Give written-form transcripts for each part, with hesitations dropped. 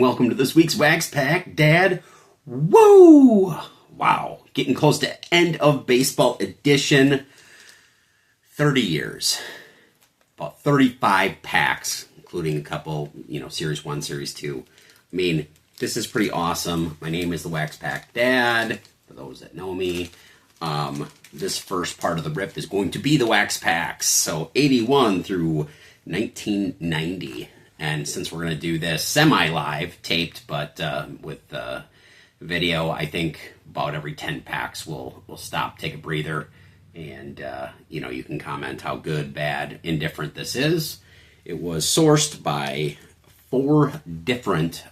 welcome to this week's Wax Pack. Dad, woo! Wow, getting close to end of baseball edition. 30 years. About 35 packs, including a couple, Series 1, Series 2. I mean, this is pretty awesome. My name is the Wax Pack Dad, for those that know me. This first part of the rip is going to be the Wax Packs. So 81 through 1990. And since we're going to do this semi-live, taped, but with video, I think about every 10 packs we'll stop, take a breather, and you can comment how good, bad, indifferent this is. It was sourced by 4 different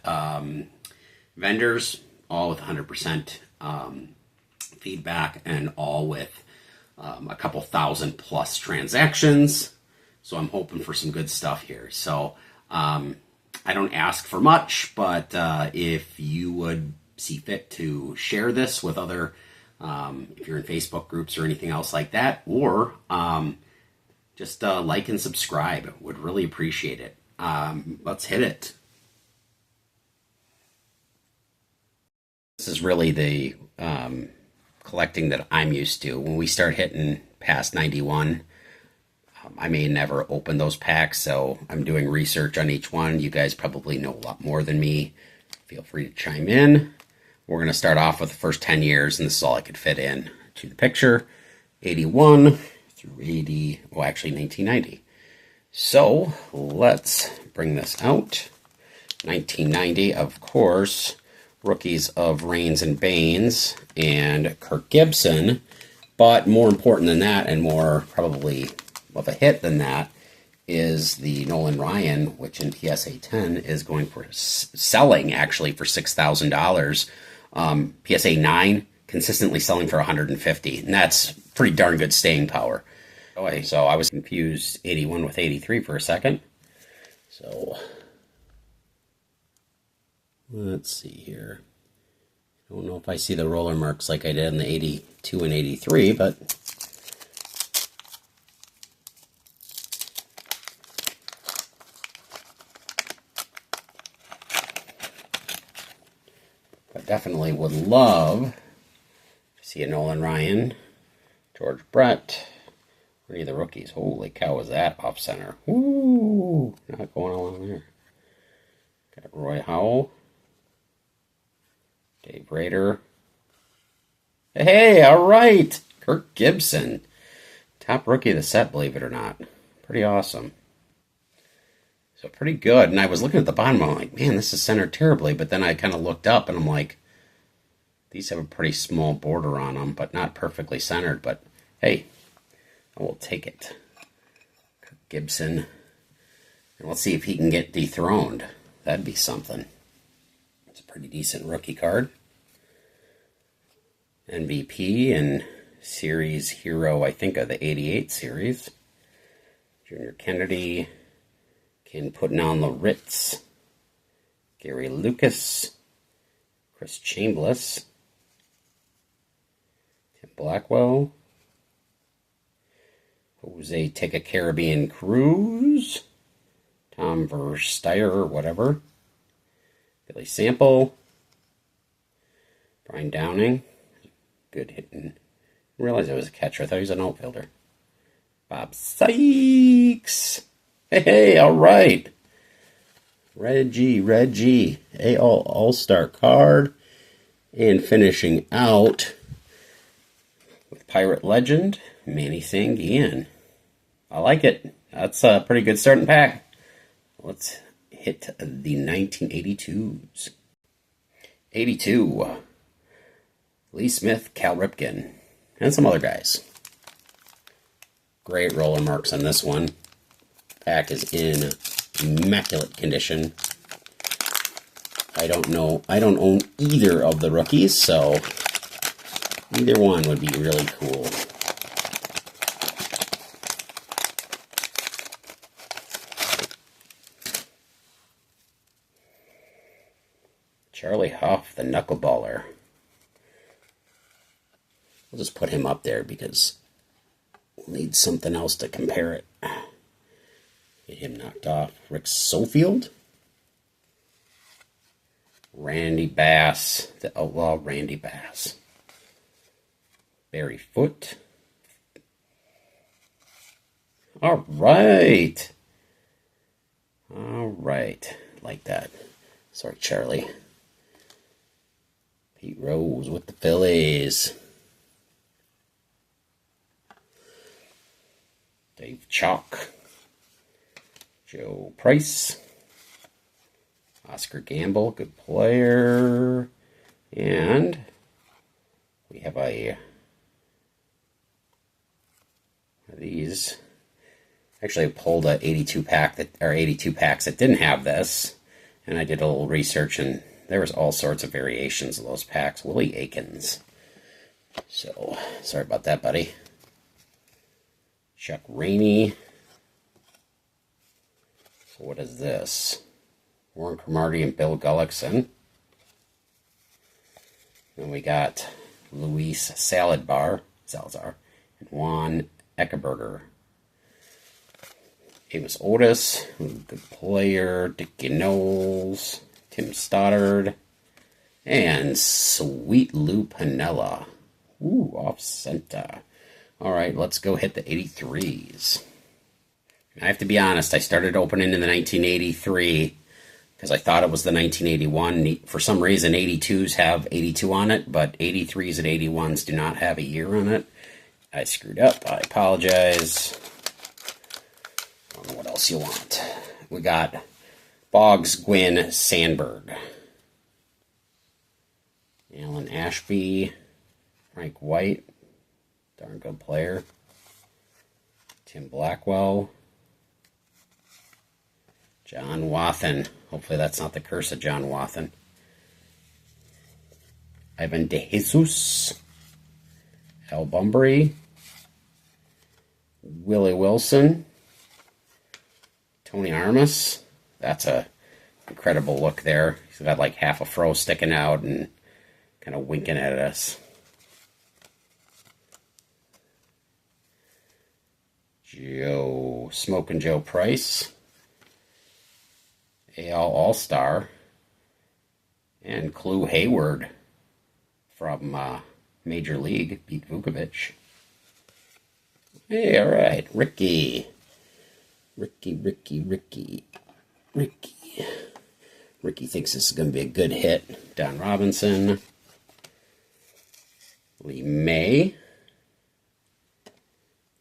vendors, all with 100% feedback, and all with a couple thousand plus transactions. So I'm hoping for some good stuff here. So I don't ask for much, but if you would see fit to share this with other, if you're in Facebook groups or anything else like that, or just like and subscribe, would really appreciate it. Let's hit it. This is really the collecting that I'm used to. When we start hitting past 91, I may never open those packs, so I'm doing research on each one. You guys probably know a lot more than me. Feel free to chime in. We're going to start off with the first 10 years, and this is all I could fit in to the picture. 81 through 1990. So let's bring this out. 1990, of course, rookies of Rains and Baines and Kirk Gibson. But more important than that, and more probably of a hit than that, is the Nolan Ryan, which in PSA 10 is going for selling actually for $6,000. PSA 9 consistently selling for $150, and that's pretty darn good staying power. So I was confused 81 with 83 for a second. So let's see here. I don't know if I see the roller marks like I did in the 82 and 83, but definitely would love to see a Nolan Ryan, George Brett, or any of the rookies. Holy cow, is that off center? Woo! Not going along there. Got Roy Howell, Dave Rader. Hey, all right! Kirk Gibson. Top rookie of the set, believe it or not. Pretty awesome. So pretty good. And I was looking at the bottom, I'm like, man, this is centered terribly. But then I kind of looked up and I'm like, these have a pretty small border on them, but not perfectly centered. But hey, I will take it. Gibson. And let's see if he can get dethroned. That'd be something. It's a pretty decent rookie card. MVP and series hero, I think, of the 88 series. Junior Kennedy. Putting on the Ritz, Gary Lucas, Chris Chambliss, Tim Blackwell, Jose Take a Caribbean Cruise, Tom Versteyer or whatever, Billy Sample, Brian Downing, good hitting. I didn't realize I was a catcher. I thought he was an outfielder. Bob Sykes. Hey, all right. Reggie, All-Star card. And finishing out with Pirate Legend, Manny Sanguian. I like it. That's a pretty good starting pack. Let's hit the 1982s. 82. Lee Smith, Cal Ripken, and some other guys. Great roller marks on this one. Pack is in immaculate condition. I don't own either of the rookies, so either one would be really cool. Charlie Hough, the knuckleballer. We'll just put him up there because we'll need something else to compare it. Get him knocked off. Rick Sofield. Randy Bass, the outlaw Randy Bass. Barry Foote. All right. All right. Like that. Sorry, Charlie. Pete Rose with the Phillies. Dave Chalk. Joe Price. Oscar Gamble, good player. And we have these. Actually, I pulled a 82 pack that, or 82 packs that didn't have this, and I did a little research, and there was all sorts of variations of those packs. Willie Aikens. So, sorry about that, buddy. Chuck Rainey. So what is this? Warren Cromartie and Bill Gullickson. Then we got Luis Salazar and Juan Eckerberger. Amos Otis, good player. Dickie Knowles, Tim Stoddard, and Sweet Lou Piniella. Ooh, off center. All right, let's go hit the 83s. I have to be honest, I started opening in the 1983 because I thought it was the 1981. For some reason, 82s have 82 on it, but 83s and 81s do not have a year on it. I screwed up. I apologize. I don't know what else you want. We got Boggs, Gwynn, Sandberg. Alan Ashby, Frank White, darn good player. Tim Blackwell. John Wathen. Hopefully that's not the curse of John Wathen. Ivan DeJesus. Al Bunbury. Willie Wilson. Tony Armas. That's a incredible look there. He's got like half a fro sticking out and kind of winking at us. Smokin' Joe Price. AL All-Star. And Clu Hayward from Major League, Pete Vukovich. Hey, all right, Ricky. Ricky thinks this is going to be a good hit. Don Robinson. Lee May.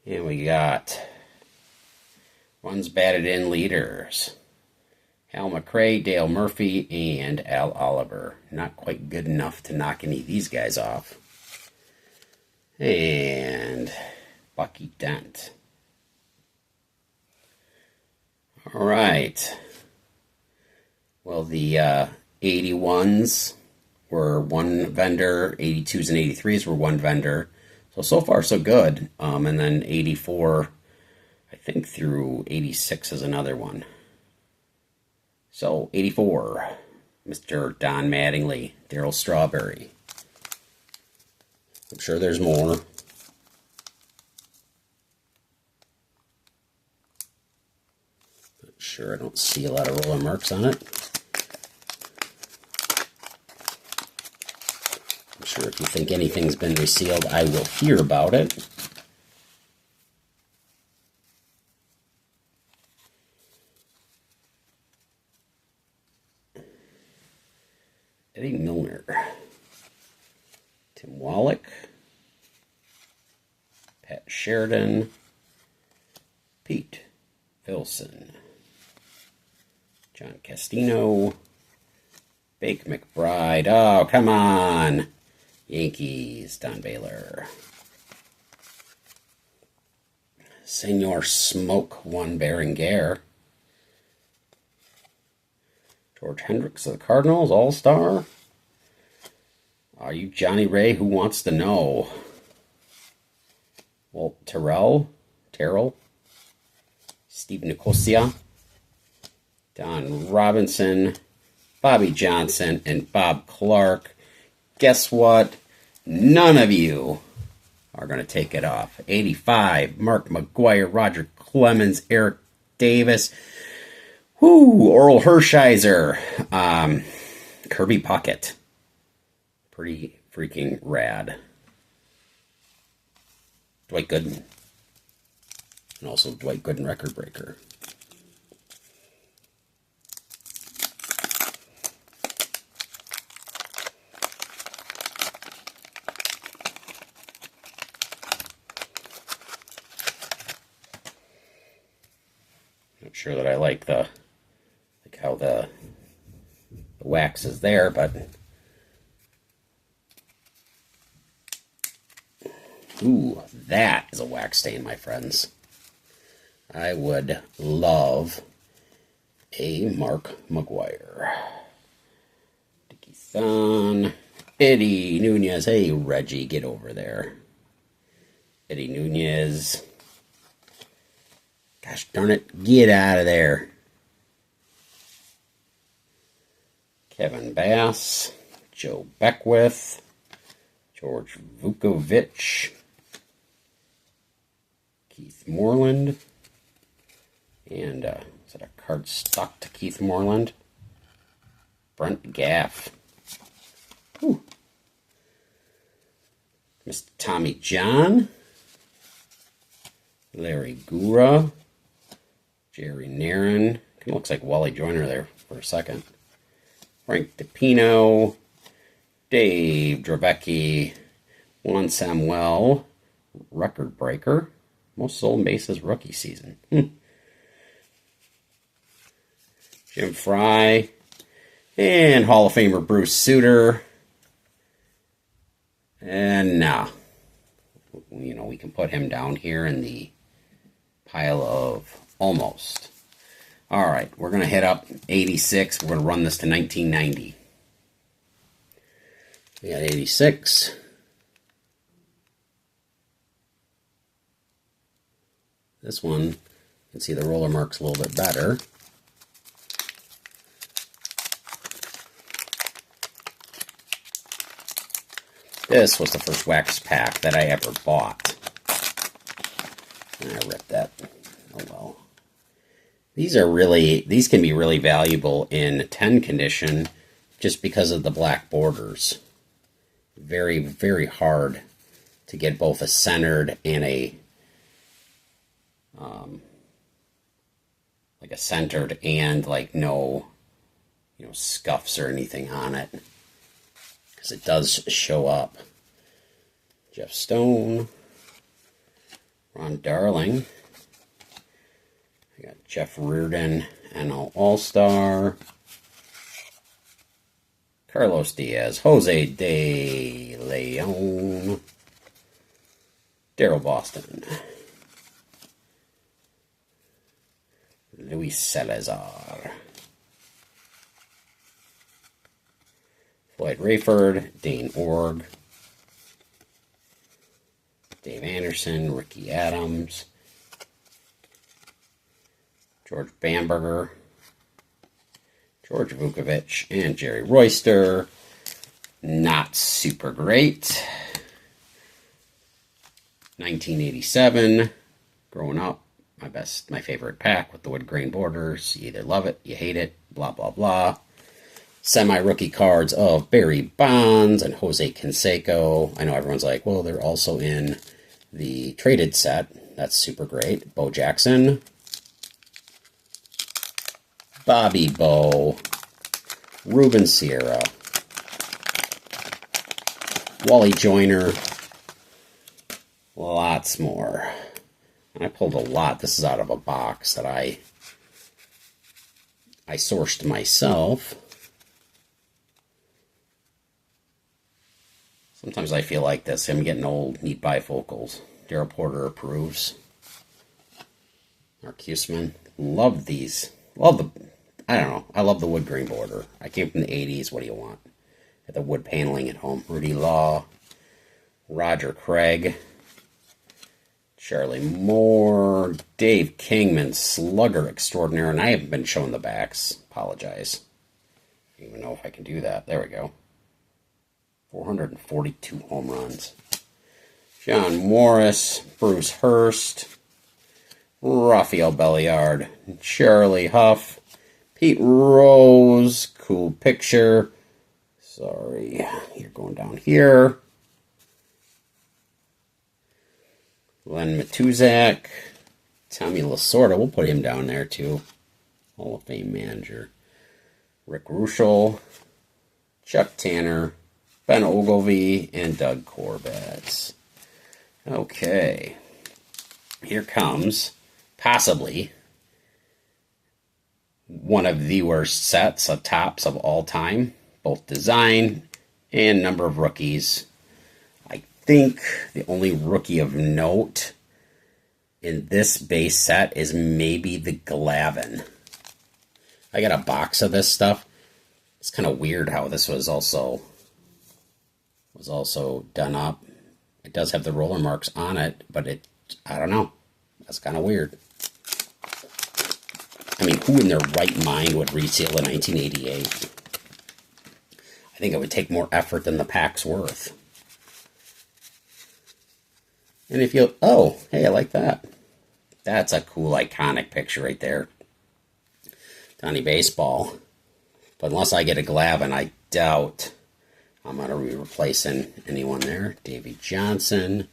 And we got runs batted in leaders. Hal McRae, Dale Murphy, and Al Oliver. Not quite good enough to knock any of these guys off. And Bucky Dent. All right. Well, the 81s were one vendor. 82s and 83s were one vendor. So far, so good. And then 84, I think, through 86 is another one. So, 84, Mr. Don Mattingly, Darryl Strawberry. I'm sure there's more. Not sure, I don't see a lot of roller marks on it. I'm sure if you think anything's been resealed, I will hear about it. Eddie Milner, Tim Wallach, Pat Sheridan, Pete Filson, John Castino, Bake McBride. Oh, come on. Yankees, Don Baylor. Senor Smoke, Juan Berenguer. George Hendricks of the Cardinals, All-Star. Are you Johnny Ray? Who wants to know? Walt Terrell. Steve Nicosia. Don Robinson. Bobby Johnson. And Bob Clark. Guess what? None of you are going to take it off. 85, Mark McGuire, Roger Clemens, Eric Davis. Oral Hershiser. Kirby Puckett. Pretty freaking rad. Dwight Gooden. And also Dwight Gooden record breaker. Not sure that I like how the wax is there, but ooh, that is a wax stain, my friends. I would love a Mark McGuire. Dicky-san. Eddie Nunez. Hey, Reggie, get over there. Eddie Nunez. Gosh darn it, get out of there. Kevin Bass. Joe Beckwith. George Vukovic. Keith Moreland. And is that a card stuck to Keith Moreland? Brent Gaff. Whew. Mr. Tommy John. Larry Gura. Jerry Narin. Kind of looks like Wally Joyner there for a second. Frank DePino. Dave Dravecki. Juan Samuel. Record breaker. Most stolen bases rookie season. Jim Fry. And Hall of Famer Bruce Sutter. And now, we can put him down here in the pile of almost. All right, we're going to hit up 86. We're going to run this to 1990. We got 86. This one, you can see the roller marks a little bit better. This was the first wax pack that I ever bought. And I ripped that. Oh well. These can be really valuable in 10 condition just because of the black borders. Very, very hard to get both a centered and a like a centered and like no scuffs or anything on it, because it does show up. Jeff Stone, Ron Darling, I got Jeff Reardon, NL All-Star, Carlos Diaz, Jose De Leon, Daryl Boston, Luis Salazar, Floyd Rayford, Dane Org, Dave Anderson, Ricky Adams, George Bamberger, George Vukovic, and Jerry Royster. Not super great. 1987, growing up, my favorite pack with the wood grain borders. You either love it, you hate it, blah, blah, blah. Semi-rookie cards of Barry Bonds and Jose Canseco. I know everyone's like, well, they're also in the traded set. That's super great. Bo Jackson. Bobby Bo. Ruben Sierra. Wally Joyner. Lots more. And I pulled a lot. This is out of a box that I sourced myself. Sometimes I feel like this. I'm getting old. Need bifocals. Darryl Porter approves. Mark Huseman. Love these. I don't know. I love the wood grain border. I came from the 80s. What do you want? Got the wood paneling at home. Rudy Law. Roger Craig. Charlie Moore. Dave Kingman. Slugger extraordinaire. And I haven't been showing the backs. Apologize. I don't even know if I can do that. There we go. 442 home runs. John Morris, Bruce Hurst, Rafael Belliard, Charlie Huff, Pete Rose, cool picture, Sorry, you're going down here. Len Matuzak, Tommy Lasorda, we'll put him down there too. Hall of Fame manager. Rick Ruschel, Chuck Tanner, Ben Ogilvie, and Doug Corbett. Okay, here comes possibly one of the worst sets of tops of all time, both design and number of rookies. I think the only rookie of note in this base set is maybe the Glavine. I got a box of this stuff. It's kind of weird how this was also done up. It does have the roller marks on it, but I don't know. That's kind of weird. I mean, who in their right mind would reseal a 1988? I think it would take more effort than the pack's worth. And if you, oh, hey, I like that. That's a cool, iconic picture right there. Donnie Baseball. But unless I get a Glavine, I doubt I'm going to be replacing anyone there. Davey Johnson,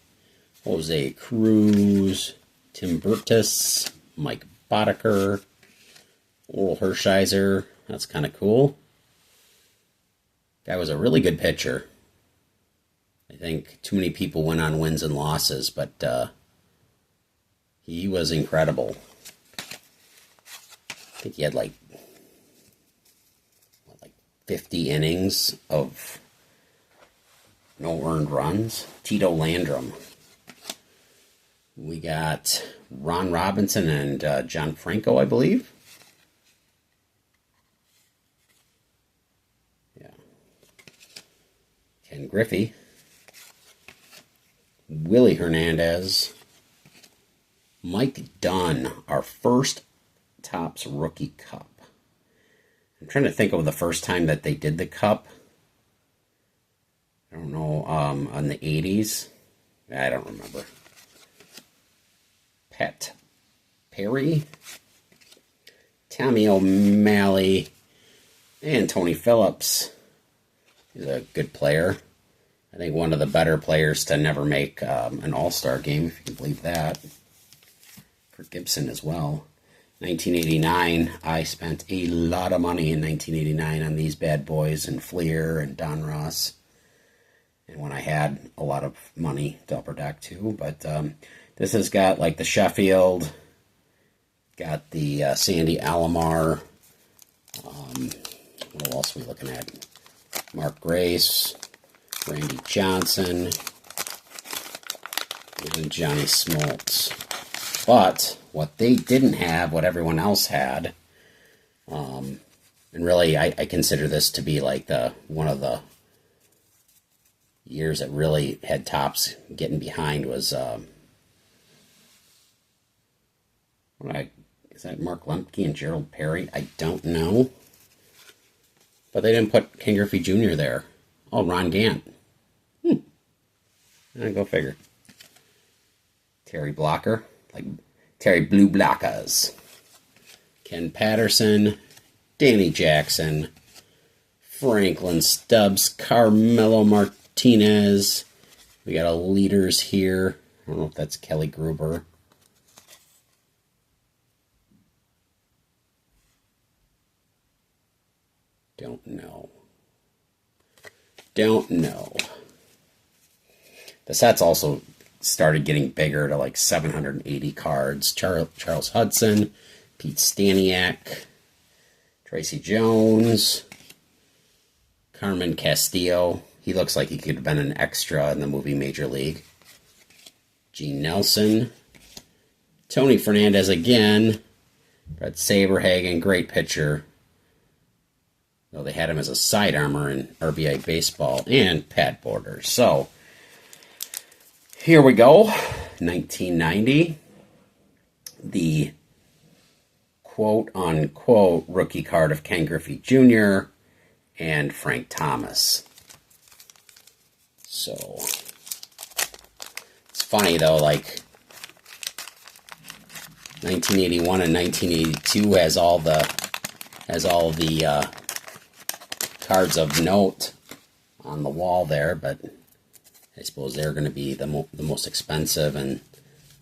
Jose Cruz, Tim Burtis, Mike Boddicker, Oral Hershiser. That's kind of cool. Guy was a really good pitcher. I think too many people went on wins and losses, but he was incredible. I think he had like 50 innings of no earned runs. Tito Landrum. We got Ron Robinson and John Franco, I believe. Yeah. Ken Griffey. Willie Hernandez. Mike Dunn, our first Topps Rookie Cup. I'm trying to think of the first time that they did the Cup. I don't know, on the 80s. I don't remember. Pat Perry, Tommy O'Malley, and Tony Phillips. He's a good player. I think one of the better players to never make an All-Star game, if you can believe that. Kirk Gibson as well. 1989, I spent a lot of money in 1989 on these bad boys and Fleer and Don Ross. And when I had a lot of money, Upper Deck too. But this has got like the Sheffield, got the Sandy Alomar. What else are we looking at? Mark Grace, Randy Johnson, and Johnny Smoltz. But what they didn't have, what everyone else had, and really I consider this to be like one of the years that really had Topps getting behind was, is that Mark Lemke and Gerald Perry? I don't know. But they didn't put Ken Griffey Jr. there. Oh, Ron Gant. Go figure. Terry Blocker. Like Terry Blue Blockers. Ken Patterson. Danny Jackson. Franklin Stubbs. Carmelo Martinez. We got a leaders here. I don't know if that's Kelly Gruber. Don't know. The set's also started getting bigger to like 780 cards. Charles Hudson, Pete Staniak, Tracy Jones, Carmen Castillo. He looks like he could have been an extra in the movie Major League. Gene Nelson, Tony Fernandez again, Brett Saberhagen, great pitcher. Though they had him as a side armor in RBI Baseball, and Pat Borders. So, here we go. 1990. The quote-unquote rookie card of Ken Griffey Jr. and Frank Thomas. So, it's funny though, like 1981 and 1982 has all the cards of note on the wall there, but I suppose they're going to be the most expensive and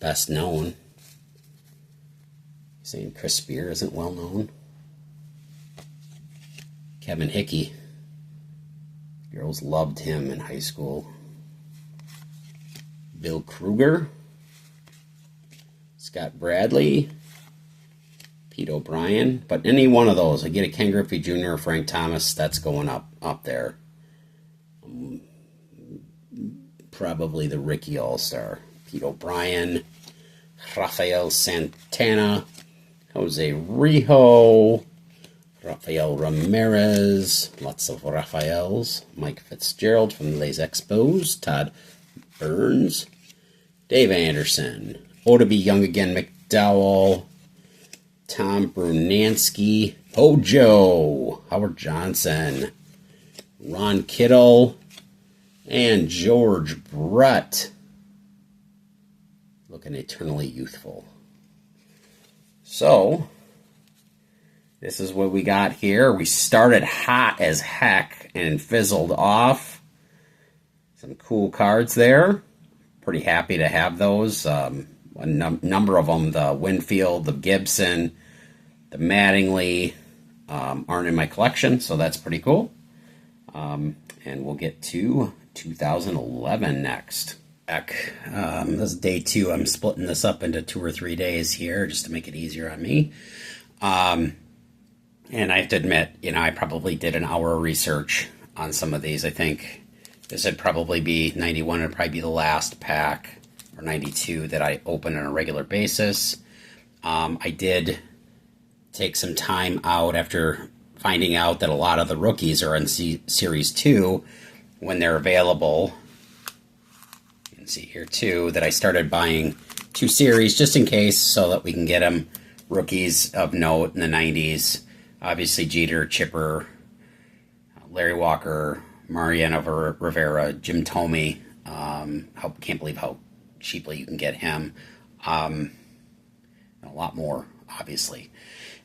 best known. Saying Chris Spear isn't well known. Kevin Hickey. Girls loved him in high school. Bill Kruger. Scott Bradley. Pete O'Brien. But any one of those, I get a Ken Griffey Jr. or Frank Thomas, that's going up there. Probably the Ricky All-Star. Pete O'Brien, Rafael Santana, Jose Rijo, Rafael Ramirez, lots of Rafaels, Mike Fitzgerald from the Les Expos, Todd Burns, Dave Anderson, Oda Young Again McDowell, Tom Brunansky, Hojo, Howard Johnson, Ron Kittle, and George Brett. Looking eternally youthful. So, this is what we got here. We started hot as heck and fizzled off. Some cool cards there. Pretty happy to have those. A number of them, the Winfield, the Gibson, the Mattingly, aren't in my collection, so that's pretty cool. And we'll get to 2011 next. This is day 2. I'm splitting this up into 2 or 3 days here just to make it easier on me. And I have to admit, I probably did an hour of research on some of these. I think this would probably be 91. It'd probably be the last pack, or 92, that I open on a regular basis. I did take some time out after finding out that a lot of the rookies are in Series 2 when they're available. You can see here too that I started buying 2 series just in case so that we can get them rookies of note in the 90s. Obviously Jeter, Chipper, Larry Walker, Mariano Rivera, Jim Thome. Can't believe how cheaply you can get him. And a lot more, obviously.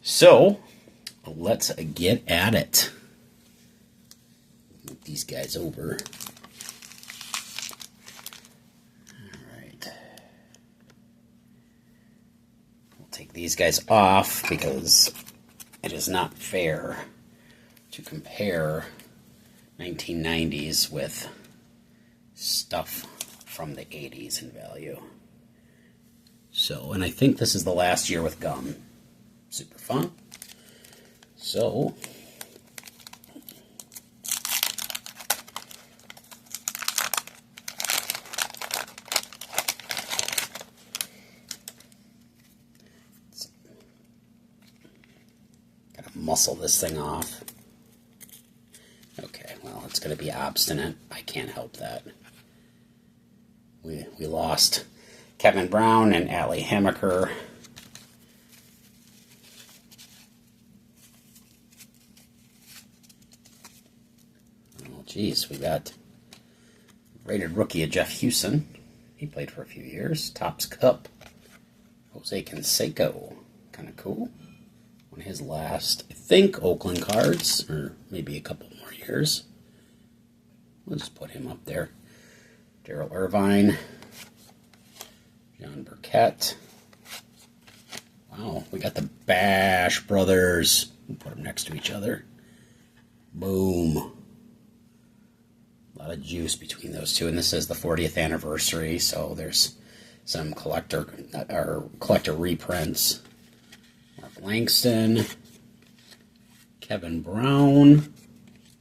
So, let's get at it. Move these guys over. Alright. We'll take these guys off because it is not fair to compare 1990s with stuff from the 80s in value. So, and I think this is the last year with gum. Super fun. So, gotta muscle this thing off. Okay, well, it's gonna be obstinate. I can't help that. We lost Kevin Brown and Allie Hammaker. Oh, geez, we got rated rookie of Jeff Hewson. He played for a few years. Topps Cup. Jose Canseco. Kind of cool. One of his last, I think, Oakland cards, or maybe a couple more years. We'll just put him up there. Darryl Irvine, John Burkett. Wow, we got the Bash brothers. We'll put them next to each other. Boom. A lot of juice between those two, and this is the 40th anniversary, so there's some collector reprints. Mark Langston, Kevin Brown.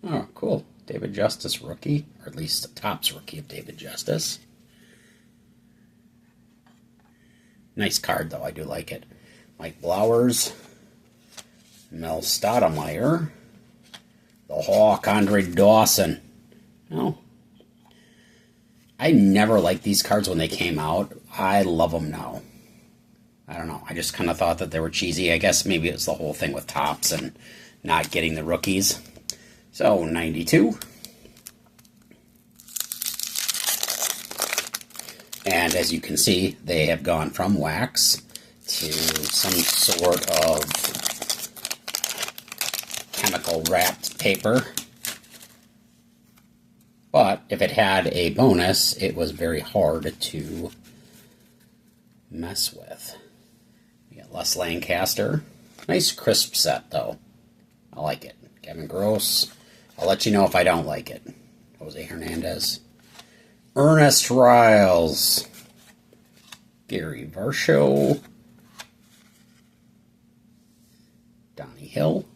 Oh, cool. David Justice rookie, or at least the Topps rookie of David Justice. Nice card, though. I do like it. Mike Blowers, Mel Stoudemire, the Hawk, Andre Dawson. No, I never liked these cards when they came out. I love them now. I don't know. I just kind of thought that they were cheesy. I guess maybe it's the whole thing with Topps and not getting the rookies. So, 92. And as you can see, they have gone from wax to some sort of chemical wrapped paper. if it had a bonus, it was very hard to mess with. We got Les Lancaster. Nice crisp set, though. I like it. Kevin Gross. I'll let you know if I don't like it. Jose Hernandez. Ernest Riles. Gary Varsho. Donnie Hill.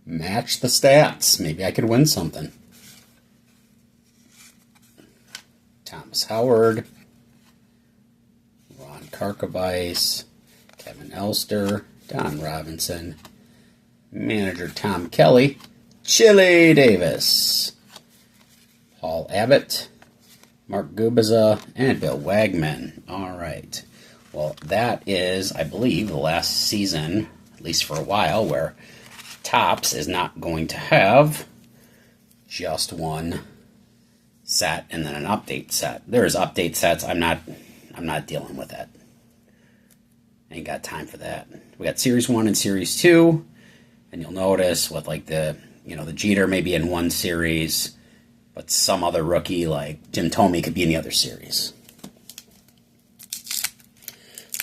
Match the stats. Maybe I could win something. Thomas Howard. Ron Karkovice. Kevin Elster. Don Robinson. Manager Tom Kelly. Chili Davis. Paul Abbott. Mark Gubiza. And Bill Wagman. All right. Well, that is, I believe, the last season, at least for a while, where Topps is not going to have just one set and then an update set. There's update sets. I'm not dealing with that. Ain't got time for that. We got Series 1 and Series 2, and you'll notice with like the Jeter may be in one series, but some other rookie like Jim Thome could be in the other series.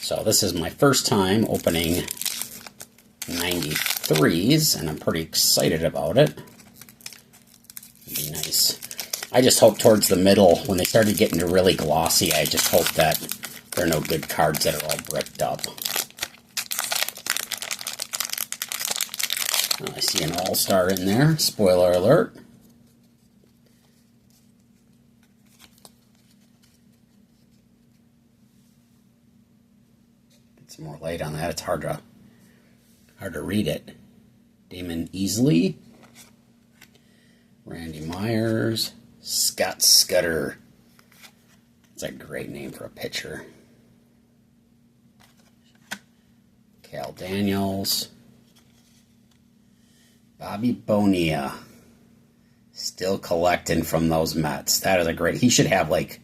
So this is my first time opening 93s, and I'm pretty excited about it. It'd be nice. I just hope towards the middle, when they started getting to really glossy, I just hope that there are no good cards that are all bricked up. Oh, I see an all-star in there. Spoiler alert. Get some more light on that. It's hard to read it. Damon Easley. Randy Myers. Scott Scudder. That's a great name for a pitcher. Cal Daniels. Bobby Bonilla. Still collecting from those Mets. That is a great... He should have like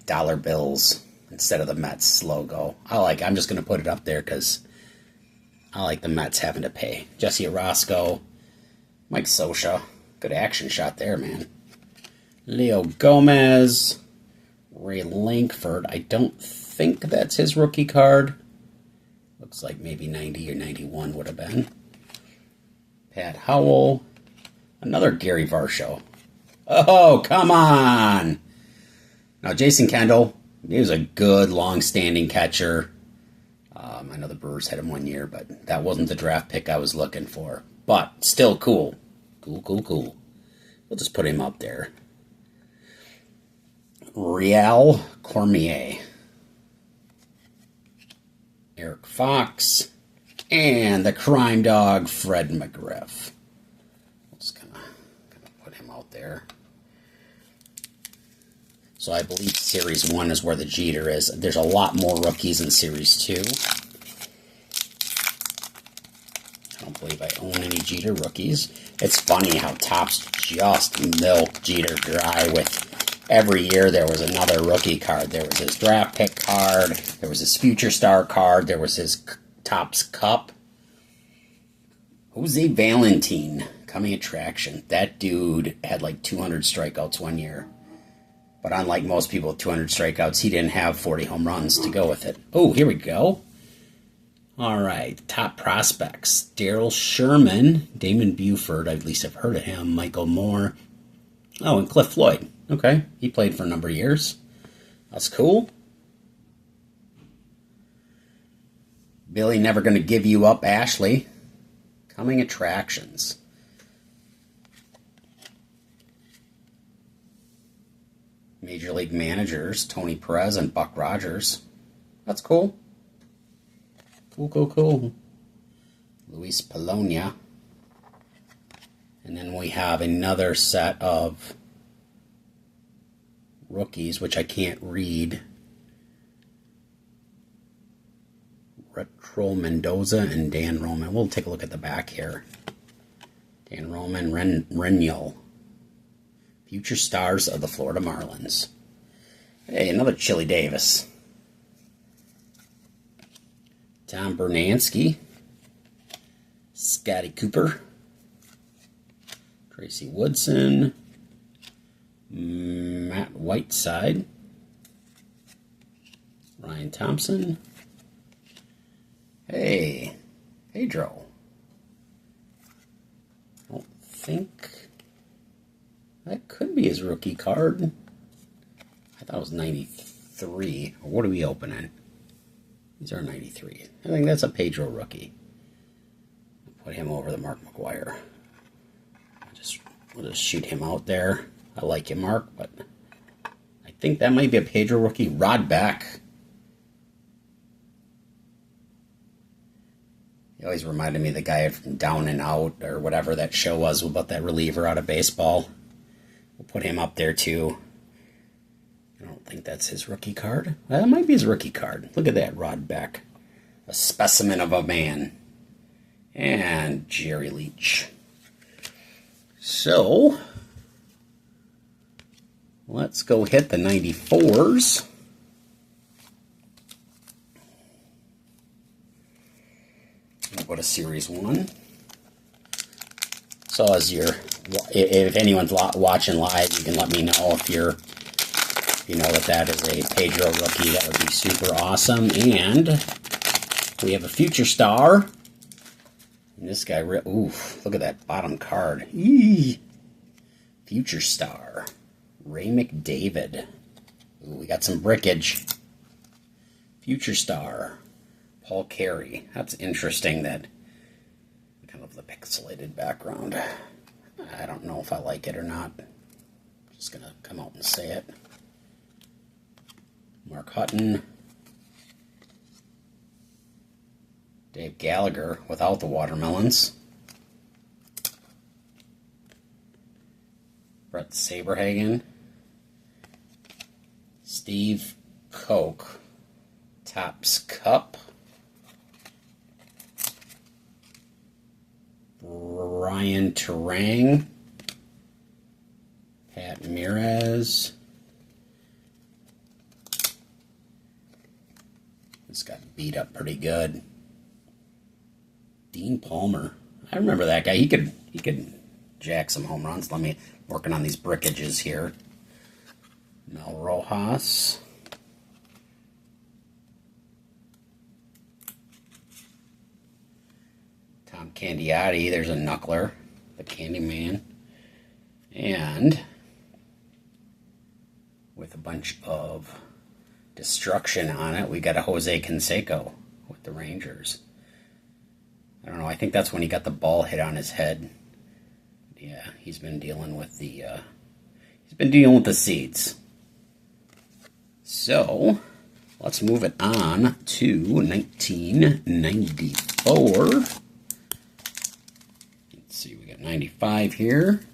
dollar bills instead of the Mets logo. I'm just going to put it up there because I like the Mets having to pay. Jesse Orosco. Mike Scioscia. Good action shot there, man. Leo Gomez. Ray Lankford. I don't think that's his rookie card. Looks like maybe 90 or 91 would have been. Pat Howell. Another Gary Varsho. Oh, come on! Now, Jason Kendall, he was a good, long-standing catcher. I know the Brewers had him 1 year, but that wasn't the draft pick I was looking for. But still cool. Cool. We'll just put him up there. Real Cormier. Eric Fox. And the crime dog, Fred McGriff. I'm just gonna put him out there. So I believe Series 1 is where the Jeter is. There's a lot more rookies in Series 2. I don't believe I own any Jeter rookies. It's funny how Topps just milked Jeter dry with every year there was another rookie card. There was his draft pick card. There was his future star card. There was his Topps Cup. Jose Valentin, coming attraction. That dude had like 200 strikeouts 1 year. But unlike most people with 200 strikeouts, he didn't have 40 home runs to go with it. Oh, here we go. All right, top prospects. Darryl Sherman, Damon Buford, I at least have heard of him. Michael Moore. Oh, and Cliff Floyd. Okay, he played for a number of years. That's cool. Billy Never Gonna Give You Up, Ashley. Coming attractions. Major League Managers, Tony Perez and Buck Rogers. That's cool. Cool. Luis Polonia. And then we have another set of rookies, which I can't read. Retro Mendoza and Dan Roman. We'll take a look at the back here. Dan Roman, Renyol. Future stars of the Florida Marlins. Hey, another Chili Davis. Tom Bernansky. Scotty Cooper. Trey Tracy Woodson, Matt Whiteside, Ryan Thompson. Hey, Pedro. I don't think that could be his rookie card. I thought it was 93. What are we opening? These are 93. I think that's a Pedro rookie. I'll put him over the Mark McGwire. We'll just shoot him out there. I like you, Mark, but I think that might be a Pedro rookie. Rod Beck. He always reminded me of the guy from Down and Out or whatever that show was about that reliever out of baseball. We'll put him up there too. I don't think that's his rookie card. Well, that might be his rookie card. Look at that, Rod Beck. A specimen of a man. And Jerry Leach. So, let's go hit the 94s. We'll go to Series 1. So if anyone's watching live, you can let me know if you know that is a Pedro rookie. That would be super awesome. And we have a future star. And this guy, oof, look at that bottom card. Eee. Future star, Ray McDavid. Ooh, we got some brickage. Future star, Paul Carey. That's interesting that kind of the pixelated background. I don't know if I like it or not. Just gonna come out and say it. Mark Hutton. Dave Gallagher without the watermelons. Brett Saberhagen. Steve Koch. Topps Cup. Brian Turang. Pat Ramirez. This got beat up pretty good. Dean Palmer. I remember that guy. He could jack some home runs. Let me working on these brickages here. Mel Rojas. Tom Candiotti. There's a knuckler. The Candyman. And with a bunch of destruction on it, we got a Jose Canseco with the Rangers. I don't know, I think that's when he got the ball hit on his head. Yeah, he's been dealing with the seeds. So, let's move it on to 1994. Let's see, we got 95 here.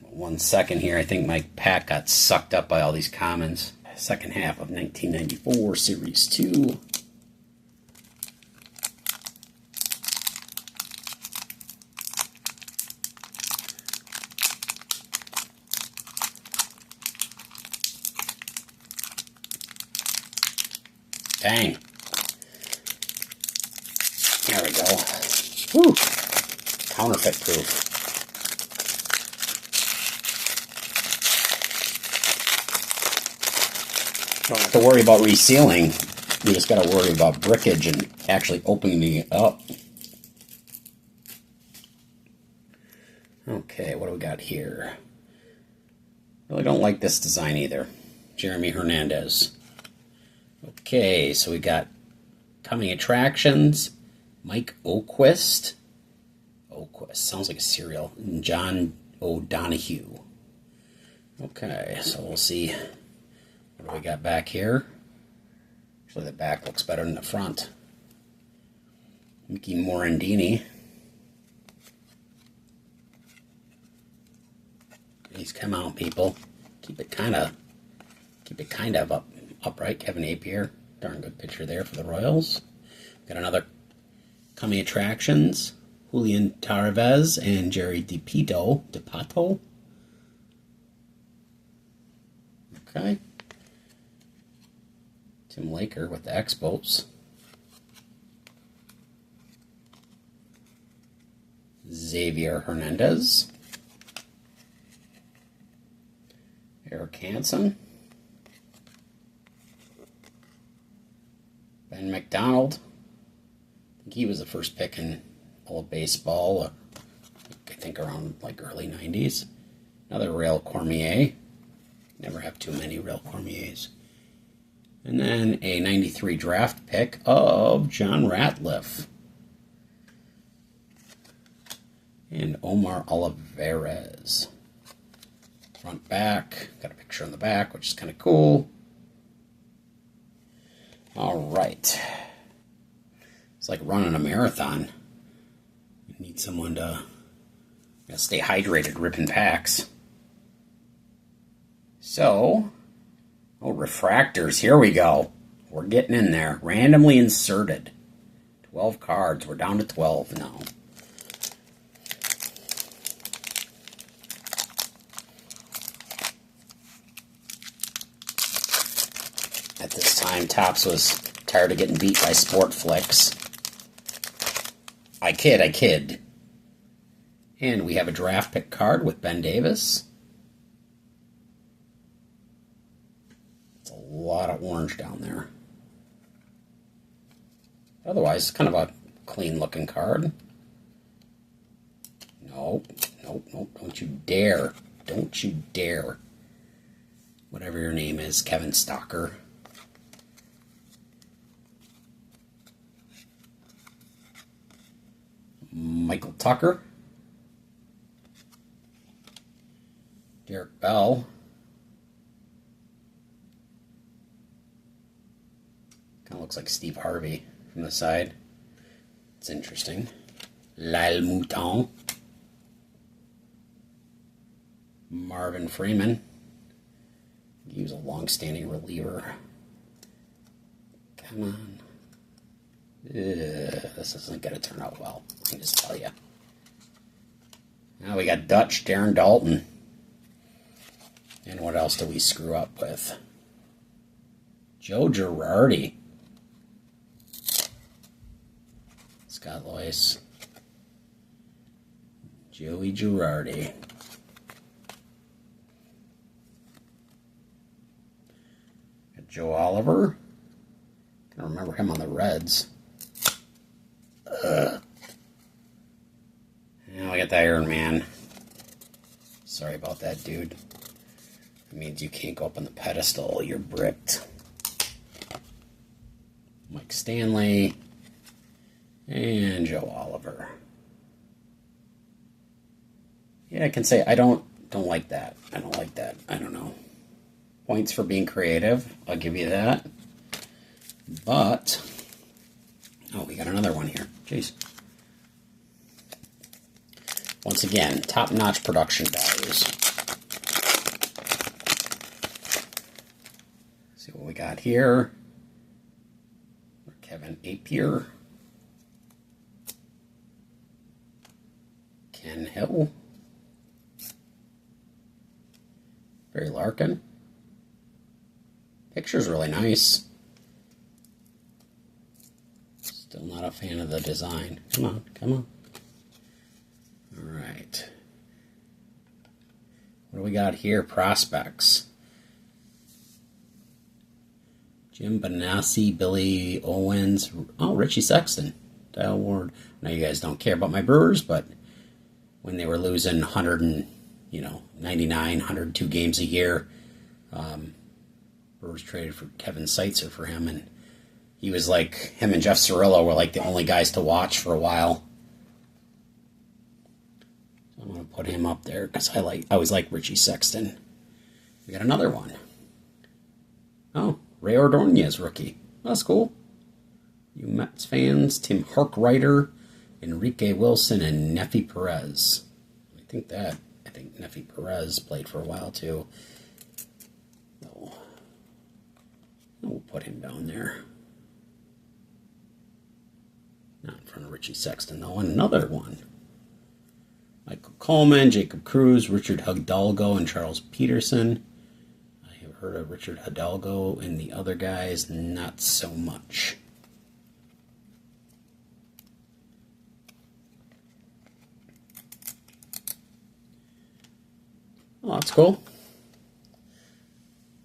1 second here, I think my pack got sucked up by all these commons. Second half of 1994, Series 2. Dang. There we go. Whew. Counterfeit proof. Don't have to worry about resealing. You just got to worry about brickage and actually opening it up. Okay, what do we got here? Really don't like this design either. Jeremy Hernandez. Okay, so we got coming attractions. Mike Oquist. Oquist sounds like a cereal. And John O'Donohue. Okay, so we'll see. What do we got back here? Actually, the back looks better than the front. Mickey Morandini. Please come out, people. Keep it kind of upright. Kevin Napier, darn good picture there for the Royals. Got another coming attractions. Julian Taraves and Jerry DePato. Okay. Tim Laker with the Expos. Xavier Hernandez. Eric Hansen. Ben McDonald. I think he was the first pick in all of baseball. I think around like early 90s. Another Rail Cormier. Never have too many Rail Cormiers. And then a 93 draft pick of John Ratliff. And Omar Olivares. Front back. Got a picture on the back, which is kind of cool. All right. It's like running a marathon. You need someone to stay hydrated, ripping packs. So, refractors. Here we go. We're getting in there. Randomly inserted. 12 cards. We're down to 12 now. At this time, Topps was tired of getting beat by Sportflix. I kid. And we have a draft pick card with Ben Davis. It's a lot of orange down there. Otherwise, it's kind of a clean looking card. Nope. Don't you dare. Don't you dare. Whatever your name is, Kevin Stalker. Michael Tucker. Derek Bell. Kind of looks like Steve Harvey from the side. It's interesting. Lyle Mouton. Marvin Freeman. He was a long-standing reliever. Come on. This isn't going to turn out well. I can just tell you. Now we got Dutch, Darren Dalton. And what else do we screw up with? Joe Girardi. Scott Lois. Joey Girardi. Got Joe Oliver. I remember him on the Reds. Now I got the Iron Man. Sorry about that, dude. It means you can't go up on the pedestal. You're bricked. Mike Stanley. And Joe Oliver. Yeah, I can say I don't like that. I don't like that. I don't know. Points for being creative. I'll give you that. But, oh, we got another one here. Jeez. Once again, top-notch production values. See what we got here. Kevin Apier. Ken Hill. Barry Larkin. Picture's really nice. Still not a fan of the design. Come on. All right. What do we got here? Prospects. Jim Benassi, Billy Owens. Oh, Richie Sexton. Dale Ward. I know you guys don't care about my Brewers, but when they were losing 99, 102 games a year, Brewers traded for Kevin Seitzer for him, and he was like, him and Jeff Cirillo were like the only guys to watch for a while. So I'm going to put him up there because I always like Richie Sexton. We got another one. Oh, Ray Ordonez rookie. That's cool. You Mets fans, Tim Harkrider, Enrique Wilson, and Nefi Perez. I think Nefi Perez played for a while too. So, we'll put him down there. Not in front of Richie Sexton, though. And another one. Michael Coleman, Jacob Cruz, Richard Hidalgo, and Charles Peterson. I have heard of Richard Hidalgo, and the other guys, not so much. Oh, that's cool.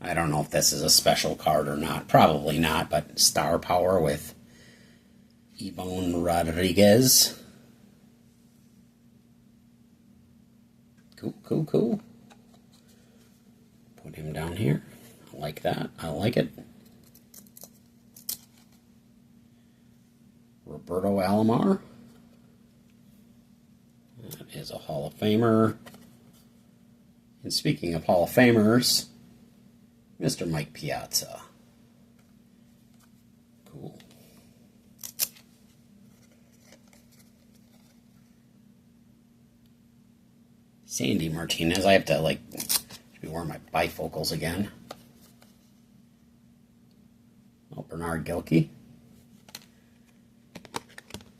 I don't know if this is a special card or not. Probably not, but Star Power with Ivan Rodriguez. Cool, cool, cool. Put him down here. I like that. I like it. Roberto Alomar. That is a Hall of Famer. And speaking of Hall of Famers, Mr. Mike Piazza. Cool. Sandy Martinez. I have to be wearing my bifocals again. Oh, Bernard Gilkey.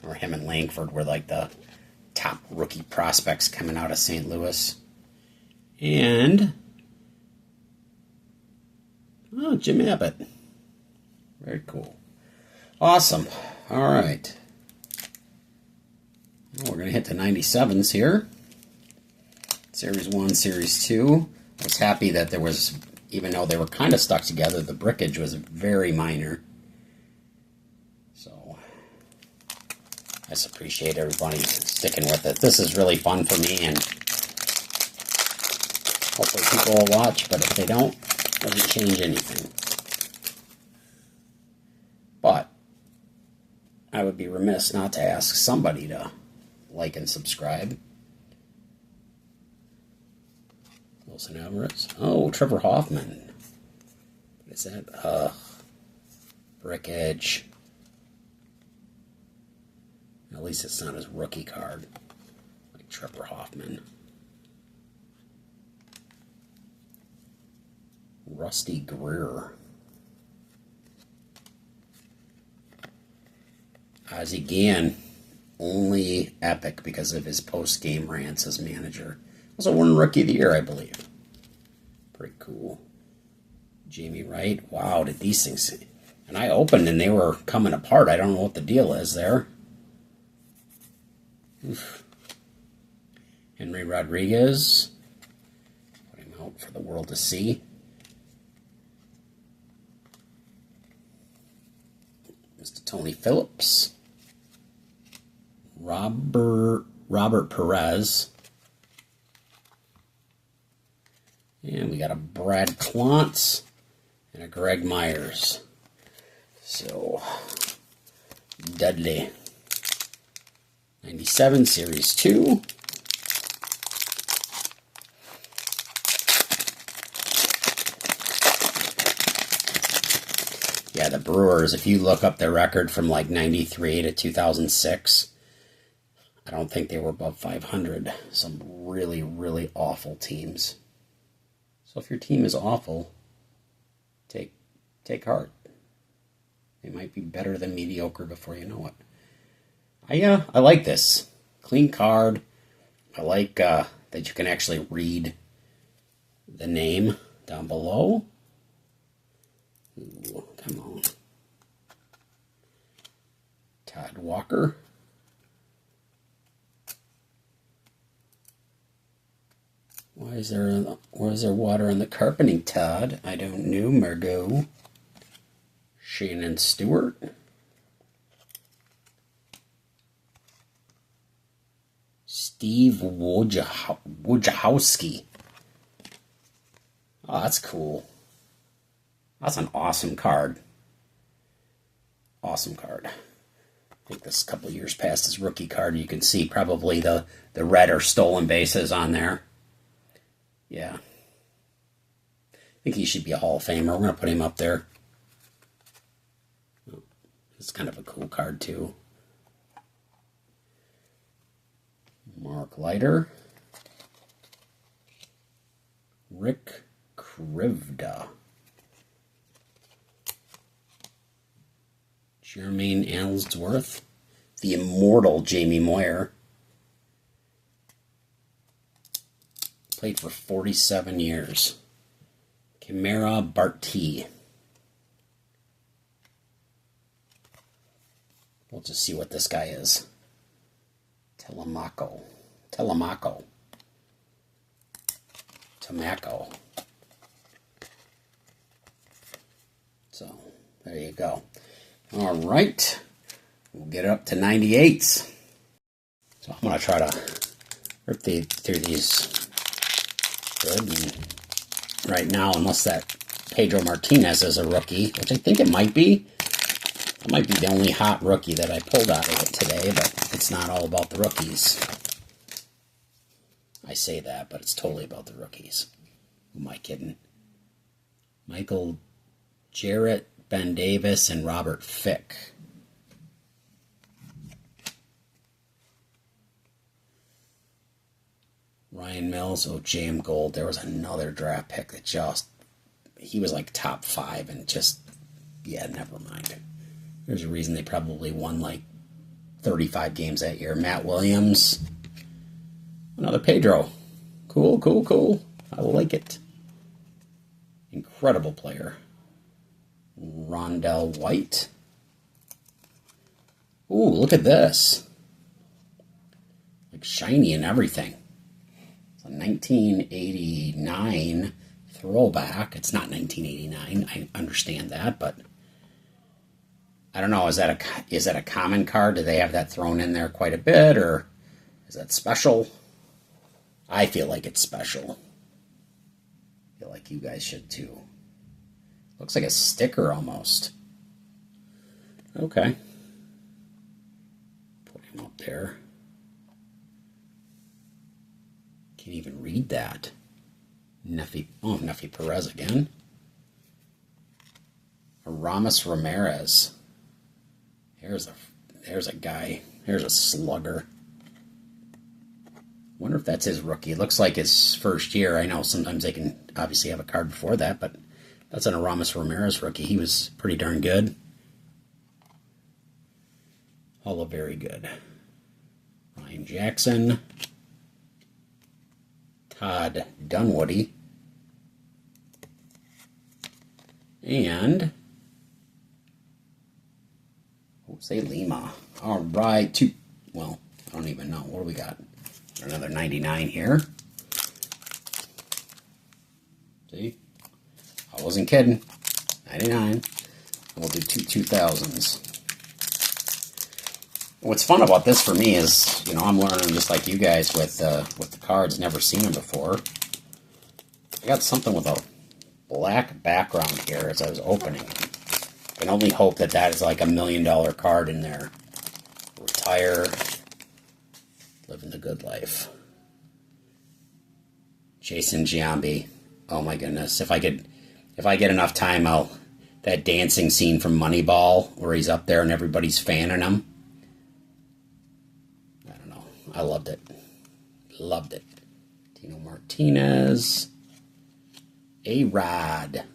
Or him and Langford were like the top rookie prospects coming out of St. Louis. And Jim Abbott. Very cool. Awesome. All right. Well, we're going to hit the 97s here. Series 1, Series 2. I was happy that there was, even though they were kind of stuck together, the brickage was very minor. So, I just appreciate everybody sticking with it. This is really fun for me, and hopefully people will watch, but if they don't, it doesn't change anything. But I would be remiss not to ask somebody to like and subscribe. Wilson Alvarez. Oh, Trevor Hoffman. What is that? Brickage. At least it's not his rookie card. Like Trevor Hoffman. Rusty Greer. Ozzie Guillen. Only epic because of his post-game rants as manager. Also won Rookie of the Year, I believe. Pretty cool. Jamie Wright. Wow, did these things... And I opened and they were coming apart. I don't know what the deal is there. Oof. Henry Rodriguez. Put him out for the world to see. Mr. Tony Phillips. Robert Perez. And we got a Brad Klontz and a Greg Myers. So, Dudley. 97, Series 2. Yeah, the Brewers, if you look up their record from like 93 to 2006, I don't think they were above 500. Some really, really awful teams. So if your team is awful, take heart. They might be better than mediocre before you know it. I like this. Clean card. I like that you can actually read the name down below. Ooh, come on. Todd Walker. Why is there water on the carpeting, Todd? I don't know, Margot. Shannon Stewart. Steve Wojciechowski. Oh, that's cool. That's an awesome card. Awesome card. I think this couple of years past his rookie card. You can see probably the red or stolen bases on there. Yeah. I think he should be a Hall of Famer. We're going to put him up there. It's kind of a cool card, too. Mark Leiter. Rick Krivda. Jermaine Ellsworth. The immortal Jamie Moyer. Played for 47 years. Chimera Barti. We'll just see what this guy is. Telemaco. Tamaco. So there you go. All right. We'll get it up to 98s. So I'm going to try to rip through these good. And right now, unless that Pedro Martinez is a rookie, which I think it might be. It might be the only hot rookie that I pulled out of it today, but it's not all about the rookies. I say that, but it's totally about the rookies. Who am I kidding? Michael Jarrett, Ben Davis, and Robert Fick. Ryan Mills, J.M. Gold. There was another draft pick that he was like top 5 and never mind. There's a reason they probably won like 35 games that year. Matt Williams. Another Pedro. Cool. I like it. Incredible player. Rondell White. Ooh, look at this. Like shiny and everything. It's a 1989 throwback. It's not 1989. I understand that, but I don't know. Is that a common card? Do they have that thrown in there quite a bit, or is that special? I feel like it's special. I feel like you guys should too. Looks like a sticker almost. Okay. Put him up there. Can't even read that. Nefi Perez again. Ramos Ramirez. There's a guy. There's a slugger. Wonder if that's his rookie. It looks like his first year. I know sometimes they can obviously have a card before that, but that's an Aramis Ramirez rookie. He was pretty darn good. All very good. Ryan Jackson. Todd Dunwoody. And Jose Lima. All right. I don't even know. What do we got? Another 99 here. See? I wasn't kidding. 99. We'll do 2000s. What's fun about this for me is, I'm learning just like you guys with the cards. Never seen them before. I got something with a black background here as I was opening. I can only hope that is like $1 million card in there. Retire. Living the good life. Jason Giambi. Oh my goodness. If I get enough time, that dancing scene from Moneyball where he's up there and everybody's fanning him. I don't know. I loved it. Loved it. Tino Martinez. A-Rod.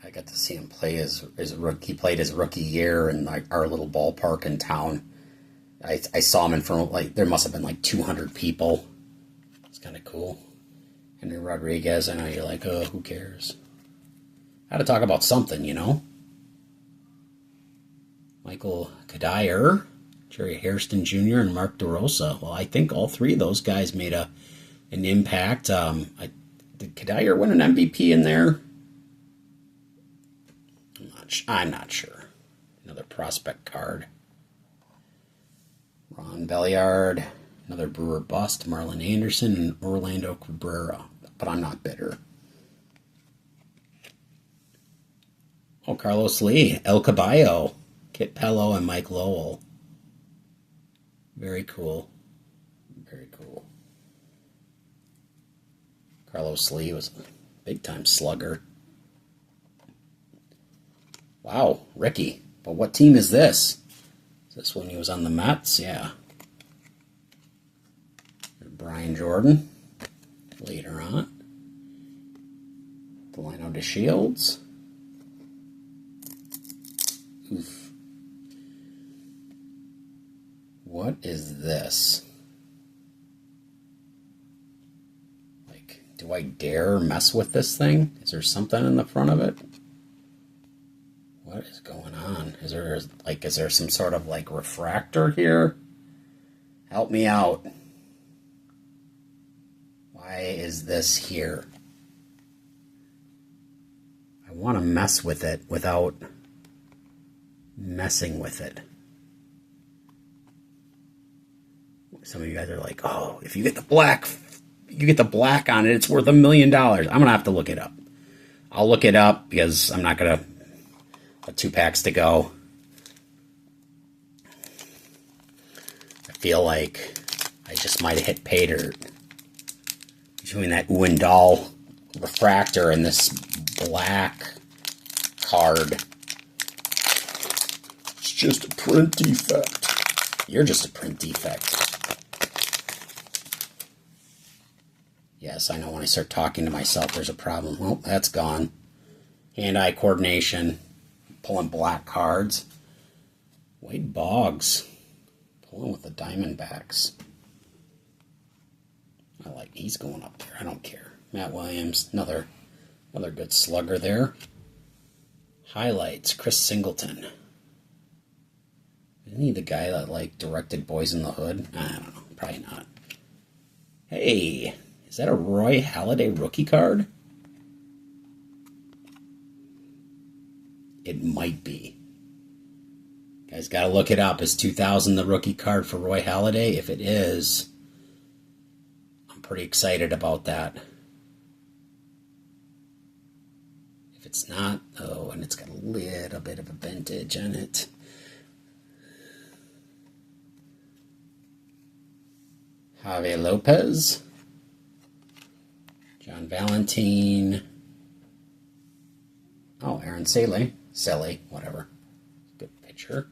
I got to see him play his rookie. He played his rookie year in our little ballpark in town. I saw him in front of, there must have been 200 people. It's kind of cool. Henry Rodriguez, I know you're like, oh, who cares? How to talk about something, Michael Kadire, Jerry Hairston Jr., and Mark DeRosa. Well, I think all three of those guys made an impact. Did Kadire win an MVP in there? I'm not sure. Another prospect card. Ron Belliard. Another Brewer bust. Marlon Anderson and Orlando Cabrera. But I'm not bitter. Oh, Carlos Lee. El Caballo. Kit Pello and Mike Lowell. Very cool. Very cool. Carlos Lee was a big-time slugger. Wow, Ricky. But what team is this? Is this when he was on the Mets? Yeah. Brian Jordan. Later on. Delano DeShields. Oof. What is this? Do I dare mess with this thing? Is there something in the front of it? What is going on? Is there some sort of refractor here? Help me out. is this here? I want to mess with it without messing with it. Some of you guys are like, oh, if you get the black on it, it's worth $1 million. I'm going to have to look it up. I'll look it up because I'm not going to, 2 packs to go. I feel like I just might have hit pay dirt between that Uendal refractor and this black card. It's just a print defect. You're just a print defect. Yes, I know when I start talking to myself, there's a problem. Well, that's gone. Hand-eye coordination. Pulling black cards. Wade Boggs. Pulling with the Diamondbacks. He's going up there. I don't care. Matt Williams. Another good slugger there. Highlights. Chris Singleton. Isn't he the guy that directed Boys in the Hood? I don't know. Probably not. Hey. Is that a Roy Halladay rookie card? It might be. Guys, got to look it up. Is 2000 the rookie card for Roy Halladay? If it is, I'm pretty excited about that. If it's not, oh, and it's got a little bit of a vintage in it. Javi Lopez. John Valentine. Oh, Aaron Selly, whatever. Good picture.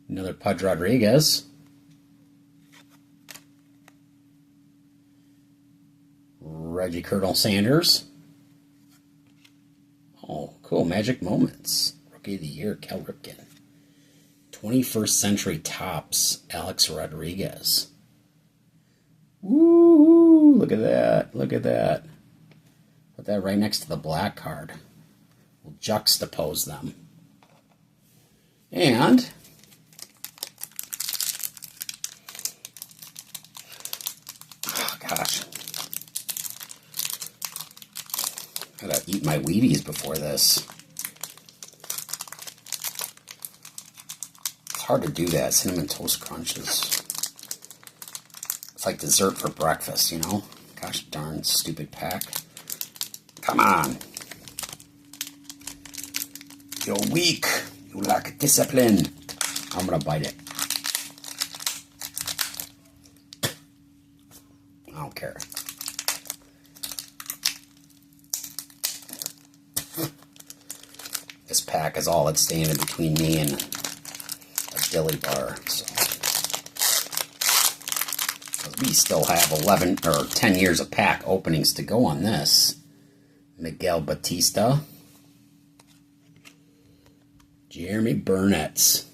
Another Pudge Rodriguez. Reggie Colonel Sanders. Oh, cool. Magic Moments. Rookie of the Year, Cal Ripken. 21st Century Tops, Alex Rodriguez. Woo! Look at that. Look at that. Put that right next to the black card. We'll juxtapose them. And oh gosh. I gotta eat my Wheaties before this. It's hard to do that. Cinnamon Toast Crunches. It's like dessert for breakfast, you know? Gosh darn stupid pack. Come on. You're weak. You lack discipline. I'm gonna bite it. I don't care. This pack is all that's standing between me and a dilly bar. So we still have 11 or 10 years of pack openings to go on this. Miguel Batista. Jeremy Burnett.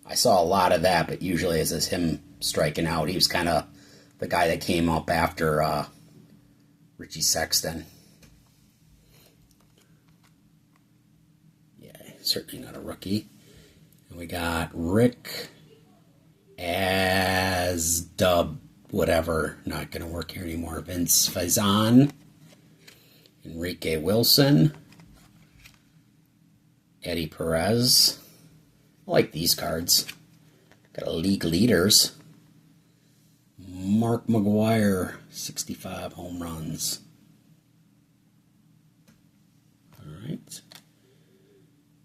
I saw a lot of that, but usually it's just him striking out. He was kind of the guy that came up after Richie Sexton. Yeah, certainly not a rookie. And we got Rick Asdub, whatever, not going to work here anymore. Vince Faison. Enrique Wilson. Eddie Perez. I like these cards. Got a league leaders. Mark McGwire, 65 home runs. All right.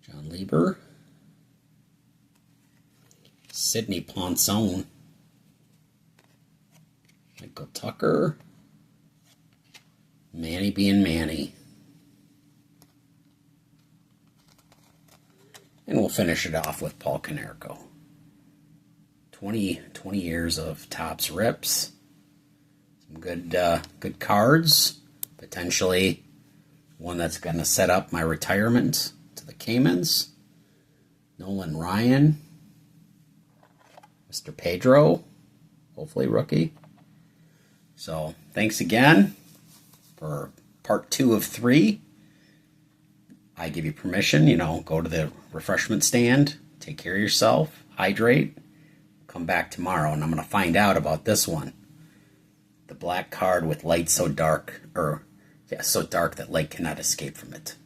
John Lieber. Sidney Ponson. Michael Tucker. Manny being Manny. And we'll finish it off with Paul Konerko. 20 years of Topps rips. Some good cards. Potentially one that's going to set up my retirement to the Caymans. Nolan Ryan. Mr. Pedro. Hopefully rookie. So thanks again for part 2 of 3. I give you permission, go to the refreshment stand, take care of yourself, hydrate, come back tomorrow, and I'm going to find out about this one. The black card with light so dark, or yeah, so dark that light cannot escape from it.